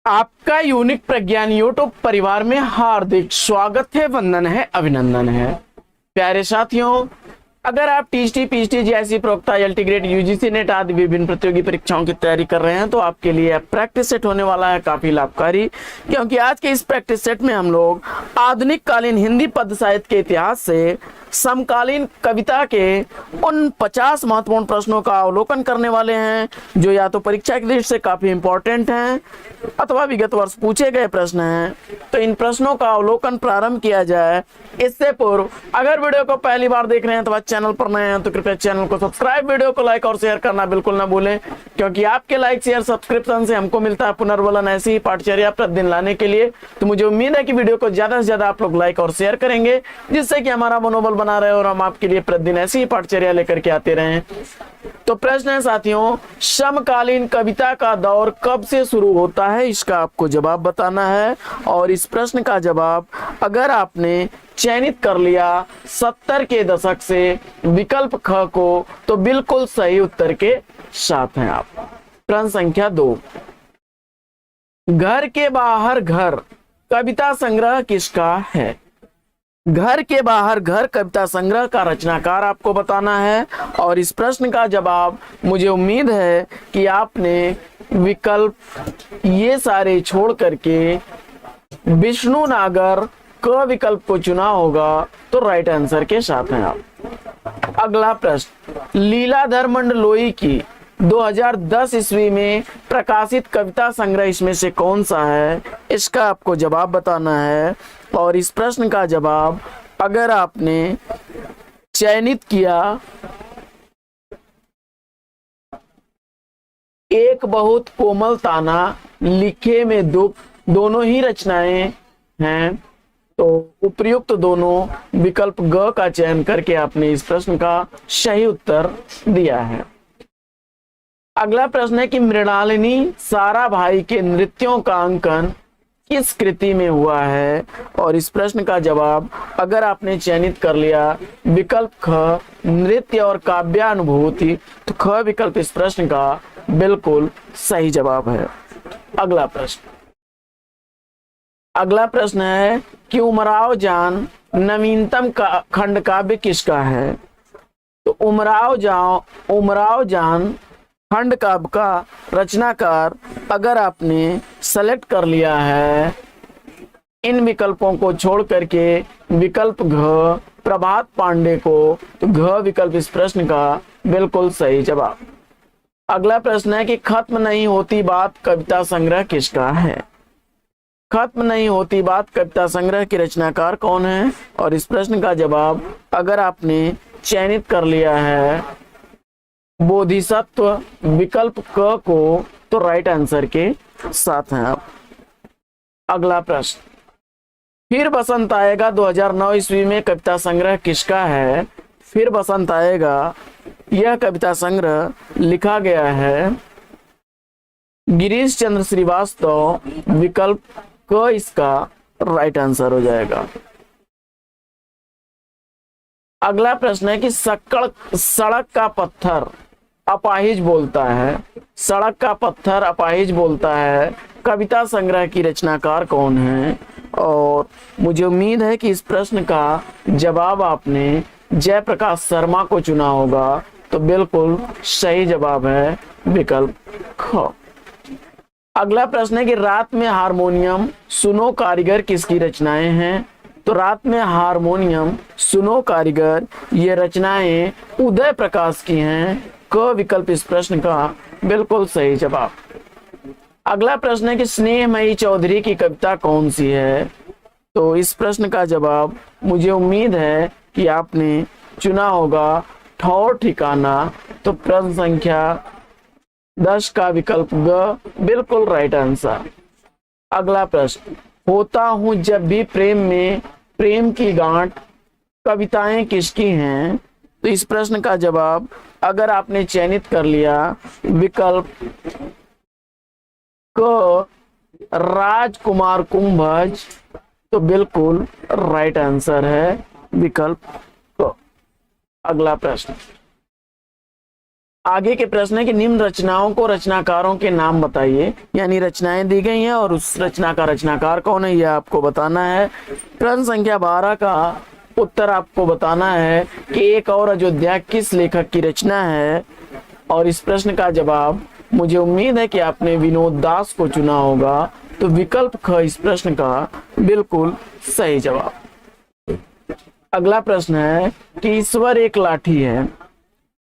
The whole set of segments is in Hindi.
आपका यूनिक प्रज्ञान यूट्यूब परिवार में हार्दिक स्वागत है, वंदन है, अभिनंदन है। प्यारे साथियों, अगर आप टीजीटी, पीजीटी जैसी प्रोक्ता एलटी ग्रेड, यूजीसी नेट आदि विभिन्न प्रतियोगी परीक्षाओं की तैयारी कर रहे हैं तो आपके लिए प्रैक्टिस सेट होने वाला है काफी लाभकारी, क्योंकि आज के इस प्रैक्टिस सेट में हम लोग आधुनिक कालीन हिंदी पद्य साहित्य के इतिहास से समकालीन कविता के उन 50 महत्वपूर्ण प्रश्नों का अवलोकन करने वाले हैं जो या तो परीक्षा की दृष्टि से काफी इंपॉर्टेंट हैं अथवा विगत वर्ष पूछे गए प्रश्न हैं। तो इन प्रश्नों का अवलोकन प्रारंभ किया जाए। इससे पूर्व अगर वीडियो को पहली बार देख रहे हैं तो चैनल पर नए हैं तो कृपया चैनल को सब्सक्राइब, वीडियो को लाइक और शेयर करना बिल्कुल ना भूलें, क्योंकि आपके लाइक शेयर सब्सक्रिप्शन से हमको मिलता है पुनर्बलन ऐसी ही पाठचर्या प्रतिदिन लाने के लिए। तो मुझे उम्मीद है कि वीडियो को ज्यादा से ज्यादा आप लोग लाइक और शेयर करेंगे, जिससे कि हमारा मनोबल बना रहे और हम आपके लिए प्रतिदिन ऐसी ही पाठचर्या लेकर के आते रहें। तो प्रश्न है साथियों, समकालीन कविता का दौर कब से शुरू होता है, इसका आपको जवाब बताना है। और इस प्रश्न का जवाब अगर आपने चयनित कर लिया 70 के दशक से विकल्प ख को, तो बिल्कुल सही उत्तर के साथ हैं आप। प्रश्न संख्या 2, घर के बाहर घर कविता संग्रह किसका है? घर के बाहर घर कविता संग्रह का रचनाकार आपको बताना है। और इस प्रश्न का जवाब मुझे उम्मीद है कि आपने विकल्प ये सारे छोड़ करके विष्णु नागर क विकल्प को चुना होगा, तो राइट आंसर के साथ हैं आप। अगला प्रश्न, लीलाधर मंडलोई की 2010 ईस्वी में प्रकाशित कविता संग्रह इसमें से कौन सा है, इसका आपको जवाब बताना है। और इस प्रश्न का जवाब अगर आपने चयनित किया एक बहुत कोमल ताना, लिखे में दुख, दोनों ही रचनाएं हैं, तो उपयुक्त दोनों विकल्प ग का चयन करके आपने इस प्रश्न का सही उत्तर दिया है। अगला प्रश्न है कि मृणालिनी साराभाई के नृत्यों का अंकन किस कृति में हुआ है? और इस प्रश्न का जवाब अगर आपने चयनित कर लिया विकल्प ख नृत्य और काव्यानुभूति, तो ख विकल्प इस प्रश्न का बिल्कुल सही जवाब है। अगला प्रश्न है कि उमराव जान नवीनतम खंड काव्य किसका है? तो उमराव जान खंड काव्य का रचनाकार अगर आपने सेलेक्ट कर लिया है इन विकल्पों को छोड़ करके विकल्प घ प्रभात पांडे को, तो घ विकल्प इस प्रश्न का बिल्कुल सही जवाब। अगला प्रश्न है कि खत्म नहीं होती बात कविता संग्रह किसका है? खत्म नहीं होती बात कविता संग्रह के रचनाकार कौन है? और इस प्रश्न का जवाब अगर आपने चयनित कर लिया है बोधिसत्व विकल्प क को, तो राइट आंसर के साथ हैं आप। अगला प्रश्न, फिर बसंत आएगा 2009 ईस्वी में कविता संग्रह किसका है? फिर बसंत आएगा यह कविता संग्रह लिखा गया है गिरीश चंद्र श्रीवास्तव, विकल्प क इसका राइट आंसर हो जाएगा। अगला प्रश्न है कि सड़क का पत्थर अपाहिज बोलता है, सड़क का पत्थर अपाहिज बोलता है कविता संग्रह की रचनाकार कौन है? और मुझे उम्मीद है कि इस प्रश्न का जवाब आपने जयप्रकाश शर्मा को चुना होगा, तो बिल्कुल सही जवाब है विकल्प ख। अगला प्रश्न है कि रात में हारमोनियम सुनो कारीगर किसकी रचनाएं हैं? तो रात में हारमोनियम सुनो कारीगर ये रचनाएं उदय प्रकाश की हैं, क विकल्प इस प्रश्न का बिल्कुल सही जवाब। अगला प्रश्न है कि स्नेहमयी चौधरी की कविता कौन सी है? तो इस प्रश्न का जवाब मुझे उम्मीद है कि आपने चुना होगा ठौर ठिकाना, तो प्रश्न संख्या 10 का विकल्प ग बिल्कुल राइट आंसर। अगला प्रश्न, होता हूं जब भी प्रेम में प्रेम की गांठ कविताएं किसकी हैं? तो इस प्रश्न का जवाब अगर आपने चयनित कर लिया विकल्प क राजकुमार कुंभज, तो बिल्कुल राइट आंसर है विकल्प क। अगला प्रश्न, आगे के प्रश्न है कि निम्न रचनाओं को रचनाकारों के नाम बताइए, यानी रचनाएं दी गई हैं और उस रचना का रचनाकार कौन है यह आपको बताना है। प्रश्न संख्या 12 का उत्तर आपको बताना है कि एक और अयोध्या किस लेखक की रचना है, और इस प्रश्न का जवाब मुझे उम्मीद है कि आपने विनोद दास को चुना होगा, तो विकल्प ख इस प्रश्न का बिल्कुल सही जवाब। अगला प्रश्न है कि ईश्वर एक लाठी है,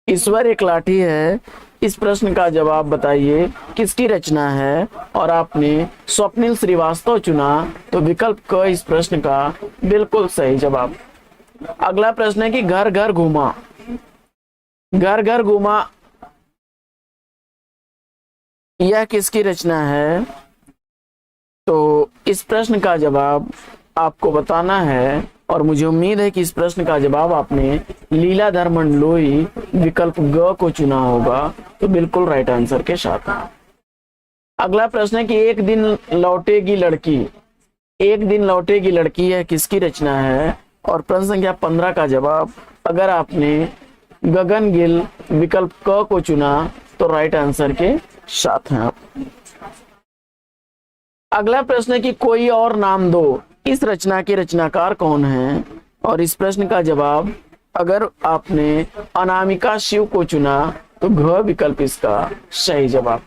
ईश्वर एक लाठी है, इस प्रश्न का जवाब बताइए किसकी रचना है, और आपने स्वप्निल श्रीवास्तव चुना, तो विकल्प क इस प्रश्न का बिल्कुल सही जवाब। अगला प्रश्न है कि घर घर घूमा, घर घर घूमा यह किसकी रचना है, तो इस प्रश्न का जवाब आपको बताना है, और मुझे उम्मीद है कि इस प्रश्न का जवाब आपने लीलाधर मंडलोई विकल्प ग को चुना होगा, तो बिल्कुल राइट आंसर के साथ। अगला प्रश्न है कि एक दिन लौटेगी लड़की, एक दिन लौटेगी लड़की है किसकी रचना है, और प्रश्न संख्या 15 का जवाब अगर आपने गगन गिल विकल्प क को चुना, तो राइट आंसर के साथ हैं आप। अगला प्रश्न है कि कोई और नाम दो, इस रचना के रचनाकार कौन है, और इस प्रश्न का जवाब अगर आपने अनामिका शिव को चुना, तो घ विकल्प इसका सही जवाब।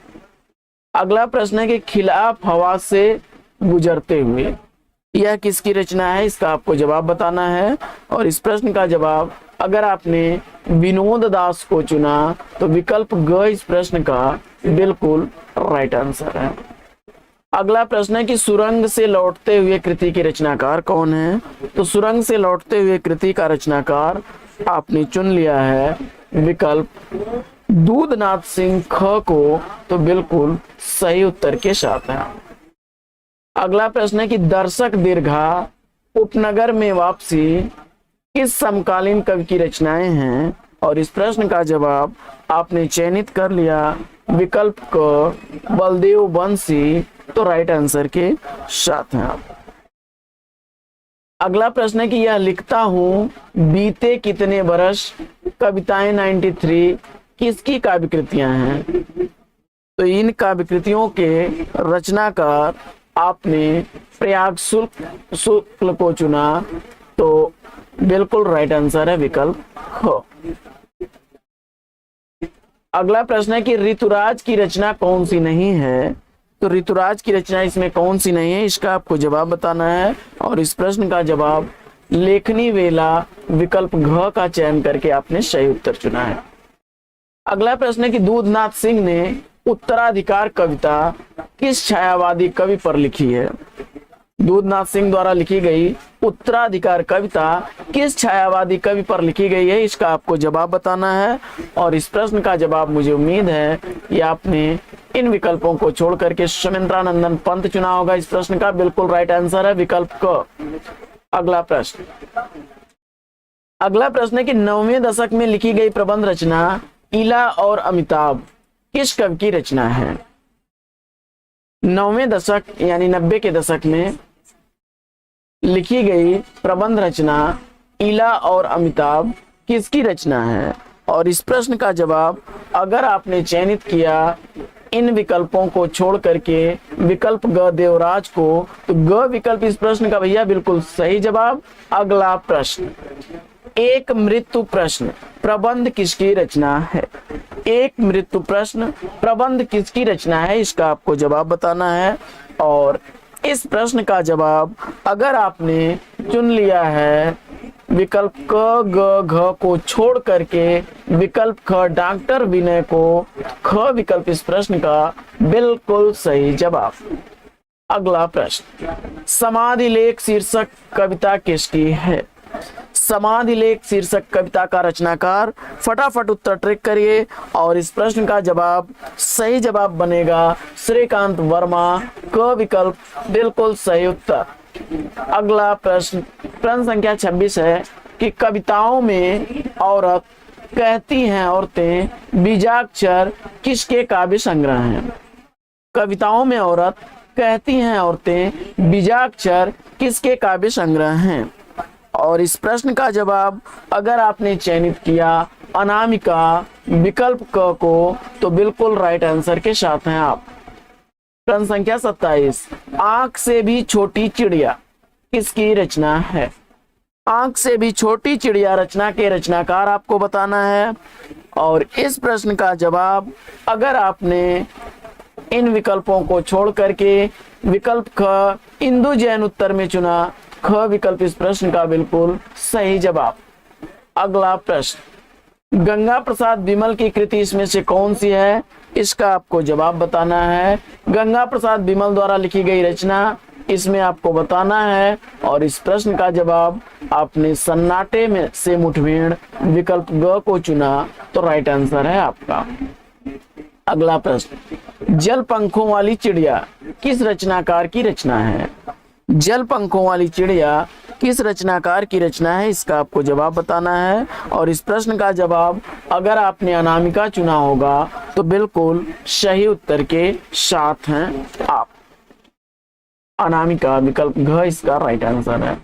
अगला प्रश्न है कि खिलाफ हवा से गुजरते हुए यह किसकी रचना है, इसका आपको जवाब बताना है, और इस प्रश्न का जवाब अगर आपने विनोद दास को चुना, तो विकल्प ग इस प्रश्न का बिल्कुल राइट आंसर है। अगला प्रश्न है कि सुरंग से लौटते हुए कृति के रचनाकार कौन है, तो सुरंग से लौटते हुए कृति का रचनाकार आपने चुन लिया है विकल्प दूधनाथ सिंह ख को, तो बिल्कुल सही उत्तर के साथ है। अगला प्रश्न है कि दर्शक दीर्घा उपनगर में वापसी किस समकालीन कवि की रचनाएं हैं, और इस प्रश्न का जवाब आपने चयनित कर लिया विकल्प क बलदेव बंसी, तो राइट आंसर के साथ हैं आप। अगला प्रश्न है कि यह लिखता हूं बीते कितने बरस कविताएं 93 किसकी काव्य कृतियां हैं, तो इन काव्य कृतियों के रचनाकार आपने प्रयाग शुक्ल को चुना, तो बिल्कुल राइट आंसर है विकल्प ख। अगला प्रश्न है कि ऋतुराज की रचना कौन सी नहीं है, तो ऋतुराज की रचना इसमें कौन सी नहीं है, इसका आपको जवाब बताना है, और इस प्रश्न का जवाब लेखनी वेला विकल्प घ का चयन करके आपने सही उत्तर चुना है। अगला प्रश्न है कि दूधनाथ सिंह ने उत्तराधिकार कविता किस छायावादी कवि पर लिखी है, दूधनाथ सिंह द्वारा लिखी गई उत्तराधिकार कविता किस छायावादी कवि पर लिखी गई है, इसका आपको जवाब बताना है, और इस प्रश्न का जवाब मुझे उम्मीद है कि आपने इन विकल्पों को छोड़ करके सुमित्रानंदन पंत चुना होगा, इस प्रश्न का बिल्कुल राइट आंसर है विकल्प क। अगला प्रश्न है कि 9वें दशक में लिखी गई प्रबंध रचना इला और अमिताभ किस कवि की रचना है, 9वें दशक यानी 90 के दशक में लिखी गई प्रबंध रचना इला और अमिताभ किसकी रचना है, और इस प्रश्न का जवाब अगर आपने चयनित किया इन विकल्पों को छोड़ करके विकल्प ग देवराज को, तो ग विकल्प इस प्रश्न का भैया बिल्कुल सही जवाब। अगला प्रश्न एक मृत्यु प्रश्न प्रबंध किसकी रचना है, एक मृत्यु प्रश्न प्रबंध किसकी रचना है, इसका आपको जवाब बताना है, और इस प्रश्न का जवाब अगर आपने चुन लिया है विकल्प क ग घ को छोड़ करके विकल्प ख डॉक्टर विनय को, ख विकल्प इस प्रश्न का बिल्कुल सही जवाब। अगला प्रश्न समाधि लेख शीर्षक कविता किसकी है, समाधि लेख शीर्षक कविता का रचनाकार फटाफट उत्तर ट्रैक करिए, और इस प्रश्न का जवाब सही जवाब बनेगा श्रीकांत वर्मा, क विकल्प बिल्कुल सही उत्तर। अगला प्रश्न प्रश्न संख्या 26 है कि कविताओं में औरत कहती हैं औरतें बीजाक्षर किसके काव्य संग्रह हैं, कविताओं में औरत कहती हैं औरतें बीजाक्षर किसके काव्य संग्रह हैं, और इस प्रश्न का जवाब अगर आपने चयनित किया अनामिका विकल्प क को, तो बिल्कुल राइट आंसर के साथ हैं आप। प्रश्न संख्या 27, आंख से भी छोटी चिड़िया किसकी रचना है? आंख से भी छोटी चिड़िया रचना के रचनाकार आपको बताना है। और इस प्रश्न का जवाब अगर आपने इन विकल्पों को छोड़ करके विकल्प ख इंदु जैन उत्तर में चुना, ख विकल्प इस प्रश्न का बिल्कुल सही जवाब। अगला प्रश्न, गंगा प्रसाद बिमल की कृति इसमें से कौन सी है? इसका आपको जवाब बताना है। गंगा प्रसाद बिमल द्वारा लिखी गई रचना इसमें आपको बताना है। और इस प्रश्न का जवाब आपने सन्नाटे में से मुठभेड़ विकल्प ग को चुना, तो राइट आंसर है आपका। अगला प्रश्न, जल पंखों वाली चिड़िया किस रचनाकार की रचना है? जल पंखों वाली चिड़िया किस रचनाकार की रचना है? इसका आपको जवाब बताना है। और इस प्रश्न का जवाब अगर आपने अनामिका चुना होगा, तो बिल्कुल सही उत्तर के साथ हैं आप। अनामिका विकल्प घ इसका राइट आंसर है।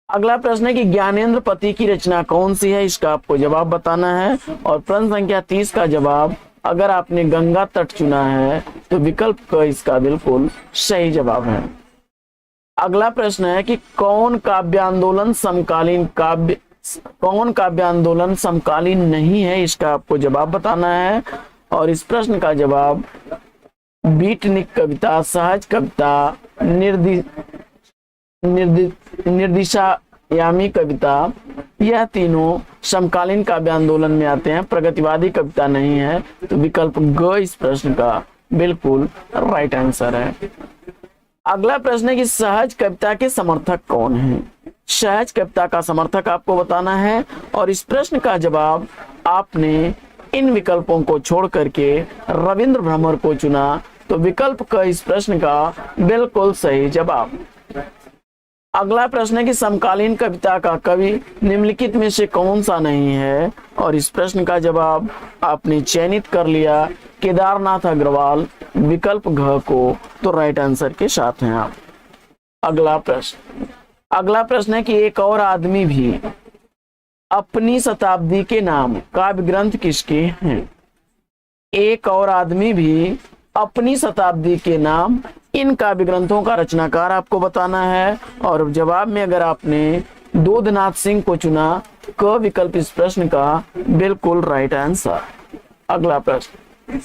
अगला प्रश्न है कि ज्ञानेंद्र पति की रचना कौन सी है? इसका आपको जवाब बताना है। और प्रश्न संख्या 30 का जवाब अगर आपने गंगा तट चुना है, तो विकल्प क इसका बिल्कुल सही जवाब है। अगला प्रश्न है कि कौन काव्य आंदोलन समकालीन नहीं है? इसका आपको जवाब बताना है। और इस प्रश्न का जवाब बीटनिक कविता, सहज कविता, निर्दिशायामी कविता, यह तीनों समकालीन काव्य आंदोलन में आते हैं, प्रगतिवादी कविता नहीं है, तो विकल्प ग इस प्रश्न का बिल्कुल राइट आंसर है। अगला प्रश्न है कि सहज कविता के समर्थक कौन हैं? सहज कविता का समर्थक आपको बताना है। और इस प्रश्न का जवाब आपने इन विकल्पों को छोड़ करके रविंद्र भ्रमर को चुना, तो विकल्प क इस प्रश्न का बिल्कुल सही जवाब। अगला प्रश्न है कि समकालीन कविता का कवि निम्नलिखित में से कौन सा नहीं है? और इस प्रश्न का जवाब आपने चयनित कर लिया केदारनाथ अग्रवाल विकल्प घ को, तो राइट आंसर के साथ हैं आप। अगला प्रश्न है कि एक और आदमी भी अपनी शताब्दी के नाम काव्य ग्रंथ किसके हैं? एक और आदमी भी अपनी शताब्दी के नाम इन काव्य ग्रंथों का रचनाकार आपको बताना है। और जवाब में अगर आपने दूधनाथ सिंह को चुना, क विकल्प इस प्रश्न का बिल्कुल राइट आंसर। अगला प्रश्न,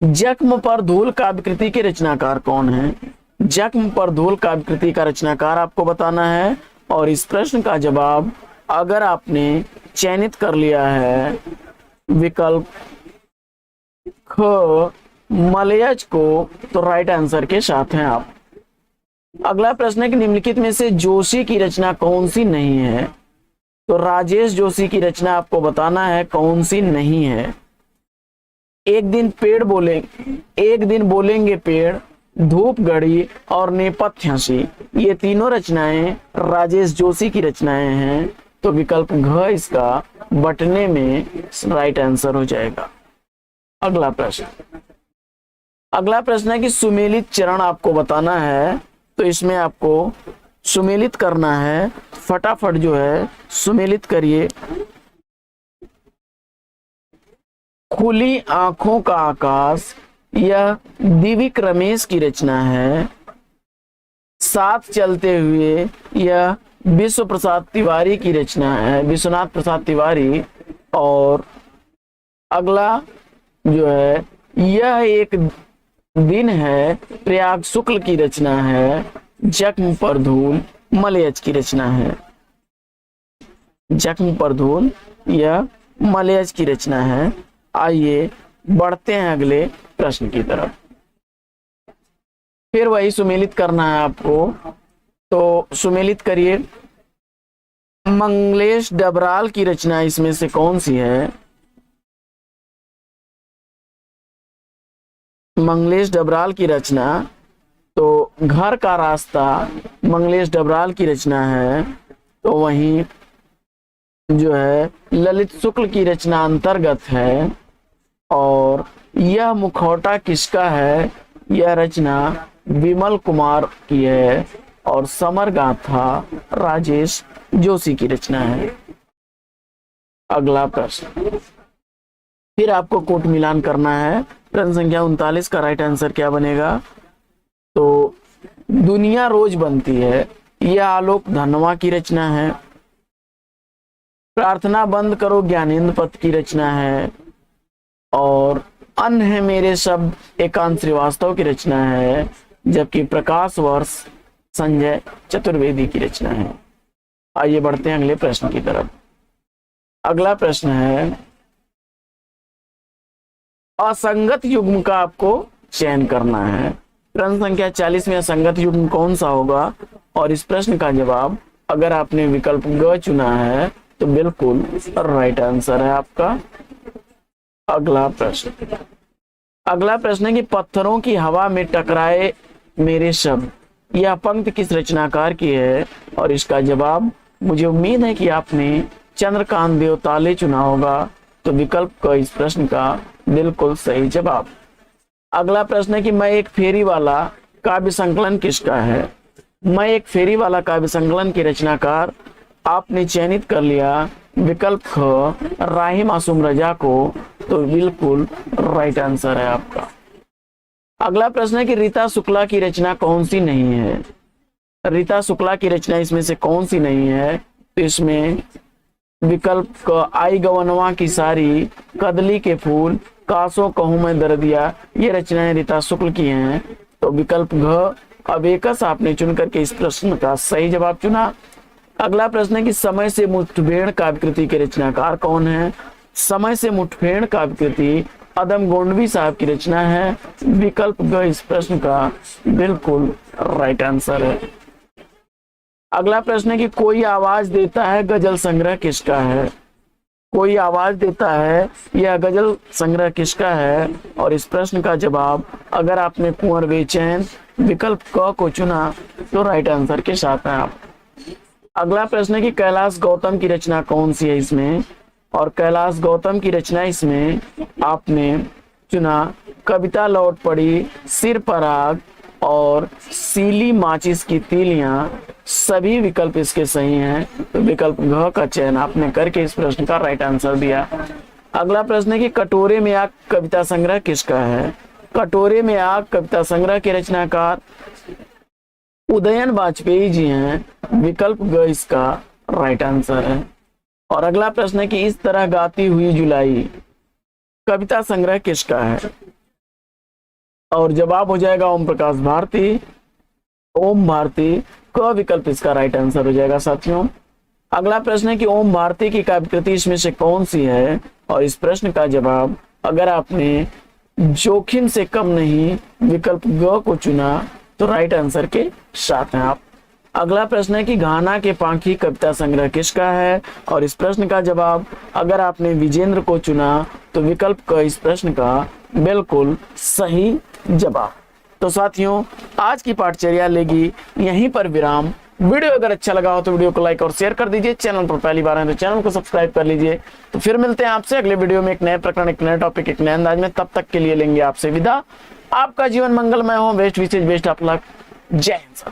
जख्म पर धूल काव्य कृति के रचनाकार कौन है? जख्म पर धूल काव्य कृति का रचनाकार आपको बताना है। और इस प्रश्न का जवाब अगर आपने चयनित कर लिया है विकल्प ख मलयज को, तो राइट आंसर के साथ हैं आप। अगला प्रश्न है कि निम्नलिखित में से जोशी की रचना कौन सी नहीं है? तो राजेश जोशी की रचना आपको बताना है कौन सी नहीं है। एक दिन बोलेंगे पेड़, धूप गढ़ी और नेपथ्य हंसी, ये तीनों रचनाएं राजेश जोशी की रचनाएं हैं, तो विकल्प घ इसका बटने में राइट आंसर हो जाएगा। अगला प्रश्न है कि सुमेलित चरण आपको बताना है, तो इसमें आपको सुमेलित करना है। फटाफट जो है सुमेलित करिए। खुली आंखों का आकाश, यह दिविक रमेश की रचना है। साथ चलते हुए, यह विश्व प्रसाद तिवारी की रचना है, विश्वनाथ प्रसाद तिवारी। और अगला जो है यह एक दिन है, प्रयाग शुक्ल की रचना है। जख्म पर धूल मलयज की रचना है। जख्म पर धूल यह मलयज की रचना है। आइए बढ़ते हैं अगले प्रश्न की तरफ। फिर वही सुमेलित करना है आपको, तो सुमेलित करिए। मंगलेश डबराल की रचना इसमें से कौन सी है? मंगलेश डबराल की रचना, तो घर का रास्ता मंगलेश डबराल की रचना है। तो वहीं जो है ललित शुक्ल की रचना अंतर्गत है। और यह मुखौटा किसका है? यह रचना विमल कुमार की है। और समर गाथा राजेश जोशी की रचना है। अगला प्रश्न, फिर आपको कोट मिलान करना है। प्रश्न संख्या 39 का राइट आंसर क्या बनेगा? तो दुनिया रोज बनती है, यह आलोक धनवा की रचना है। प्रार्थना बंद करो ज्ञानेंद्र पथ की रचना है। और अन्न है मेरे शब्द एकांत श्रीवास्तव की रचना है। जबकि प्रकाश वर्ष संजय चतुर्वेदी की रचना है। आइए बढ़ते हैं अगले प्रश्न की तरफ। अगला प्रश्न है, असंगत युग्म का आपको चयन करना है। प्रश्न संख्या 40 में असंगत युग्म कौन सा होगा? और इस प्रश्न का जवाब अगर आपने विकल्प ग चुना है तो बिल्कुल राइट आंसर है आपका। अगला प्रश्न है कि पत्थरों की हवा में टकराए मेरे शब्द, यह पंक्ति किस रचनाकार की है? और इसका जवाब मुझे उम्मीद है कि आपने चंद्रकांत देवताले चुना होगा। तो विकल्प का इस प्रश्न का बिल्कुल सही जवाब। अगला प्रश्न है कि मैं एक फेरी वाला काव्य संकलन किसका है? मैं एक फेरी वाला काव्य संकलन के रचनाकार आपने चयनित कर लिया विकल्प ख राही मासूम रजा को। तो बिल्कुल राइट आंसर है आपका। अगला प्रश्न है कि रीता शुक्ला की रचना कौन सी नहीं है? रीता शुक्ला की रचना इसमें से कौन सी नहीं है? तो इसमें विकल्प क आई गवनवा की सारी, कदली के फूल, कासो कहूं मैं दर्दिया, ये रचनाएं रीता शुक्ल की हैं। तो विकल्प घ अवेकस आपने चुन करके इस प्रश्न का सही जवाब चुना। अगला प्रश्न है कि समय से मुठभेड़ काव्यकृति के रचनाकार कौन है? समय से मुठभेड़ काव्यकृति अदम गोंडवी साहब की रचना है। विकल्प ग इस प्रश्न का बिल्कुल राइट आंसर है। अगला प्रश्न है कि कोई आवाज देता है गजल संग्रह किसका है? कोई आवाज देता है यह गजल संग्रह किसका है? और इस प्रश्न का जवाब अगर आपने कुंवर बेचैन विकल्प क को चुना तो राइट आंसर के साथ हैं आप। अगला प्रश्न है कि कैलाश गौतम की रचना कौन सी है इसमें? और कैलाश गौतम की रचना इसमें आपने चुना कविता लौट पड़ी, सिर पर आग और सीली माचिस की तीलियां। सभी विकल्प इसके सही हैं। तो विकल्प घ का चयन आपने करके इस प्रश्न का राइट आंसर दिया। अगला प्रश्न है कि कटोरे में आग कविता संग्रह किसका है? कटोरे में आग कविता संग्रह के रचनाकार उदयन वाजपेयी जी हैं। विकल्प ग इसका राइट आंसर है। और अगला प्रश्न है कि इस तरह गाती हुई जुलाई कविता संग्रह किसका है? और जवाब हो जाएगा ओम प्रकाश भारती, ओम भारती क विकल्प इसका राइट आंसर हो जाएगा साथियों। अगला प्रश्न है कि ओम भारती की काव्यकृति इसमें से कौन सी है? और इस प्रश्न का जवाब अगर आपने जोखिम से कम नहीं विकल्प ग को चुना तो राइट आंसर के साथ हैं आप। अगला प्रश्न है कि घाना के पांखी कविता संग्रह किसका है? और इस प्रश्न का जवाब अगर आपने विजेंद्र को चुना तो विकल्प का इस प्रश्न का बिल्कुल सही जवाब। तो साथियों आज की पाठचर्या लेगी यहीं पर विराम। वीडियो अगर अच्छा लगा हो तो वीडियो को लाइक और शेयर कर दीजिए। चैनल पर पहली बार है तो चैनल को सब्सक्राइब कर लीजिए। तो फिर मिलते हैं आपसे अगले वीडियो में एक नए प्रकरण, एक नए टॉपिक, एक नए अंदाज में। तब तक के लिए लेंगे आपसे विदा। आपका जीवन मंगलमय हो। बेस्ट विशेष बेस्ट ऑफ लक। जय हिंद।